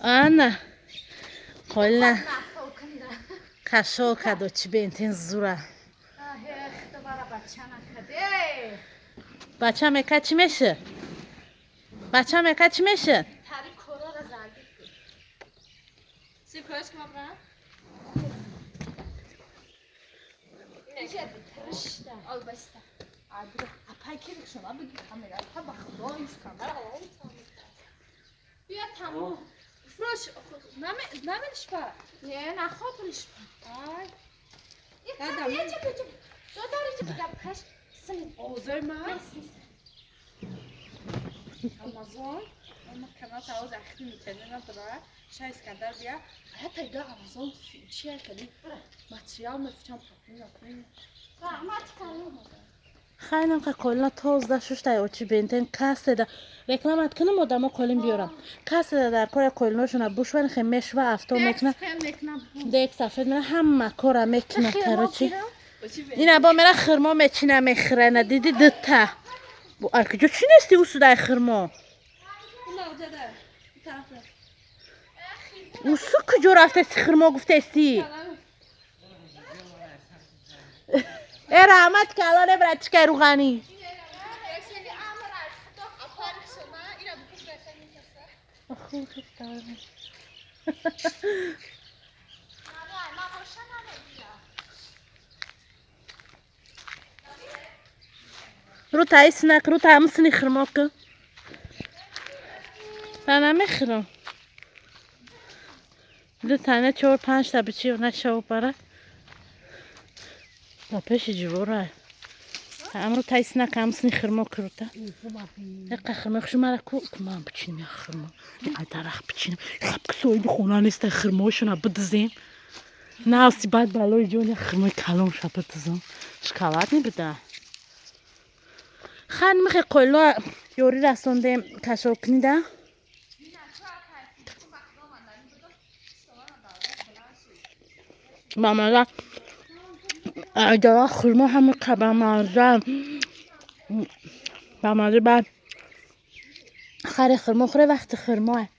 Ana. Kolla. Kasho kado çi bentin zura. بچه مکه چی میشه؟ بچه مکه چی میشه؟ تاری کورا را زدی سیکوش که مبرم؟ اینجا بیترشته آل بسته اپای که شما بگی کاملا تا بخدایش کاملا بیا تمام فروش نمیلش با نه نخوابلش با آی یه چه دو داری چه بگم کش سنید اوزر ما آمازون اما کنات آوز اختی میتنه نداره شای اسکندر بیا حتی ایده آمازون چیه کلی ماتریال مفتشم پاکنی نکنی رحمت کنم خیلی که کلا توزده شش تا چی بنتن کاسه ده رکلامت کنم مدام کلیم بیارم کاسه ده در کار کلیناشون بوشون خمیش و افتو میکنه دیک سفید من همه کارا میکنه ترچی اینا با من خرما میچینه میخرنه دیدی دتا bu arkadaş şu ne istiyor usu da xırma usu kıcı rafta xırma gufte isti rahmet ki Allah ne bırak çıkar ruhani رو تایسنک رو تامسنی خرما که من نمیخرم دو تانه 4-5 تا بچی و نشو برای با پیش جوره امرو تایسنک همسنی خرما کروتا یک خرما خشم مرا کو کمان بچینم یا خرما یا درخ بچینم خب کسایی دو خونه نیست خرماشون بدزیم نه اصلی بعد بالای جون یا خرمای کلام شب بدزم شکلات نبوده خان میخه قلا یوری رسوندم کشو کنیده مامان اجازه خرما همه کبا مازه با مازه بعد خری خرما خوره وقت خرماه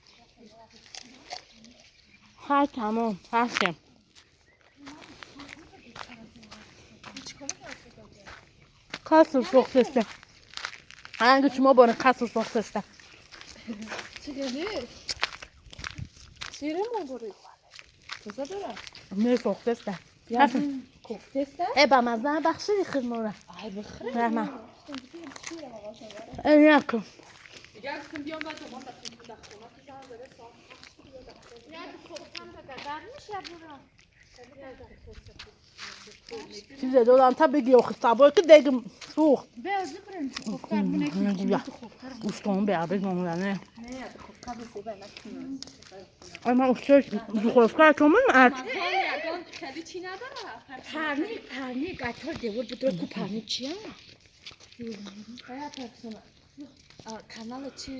خر تمام هستم کاسو سوخت است هنگ شما بانه کاسو سوخت است چه گلی؟ سیره مو بری کجا داره؟ نه سوخت است یعنی کوفته است؟ ای با مزه بخشی خرما را ای بخیر رحمه ای یکم دیگه کم بیام بعد دوام بخیر خونه که زن داره ساخت یعنی کوفتم به گذر میشه برام چیزه دادم تا بگی آخه سبایی که دیگه سوخت بیازی بریم کوفتر بینه که کوفتر گوشتان بیابید مامونانه نه کوفتر بسیبه نکنم ای من افتاد خوشکار تو من ات مزان کلی چی نداره پرنی قطار دیور بدور کو پرنی چیه؟ کانال چی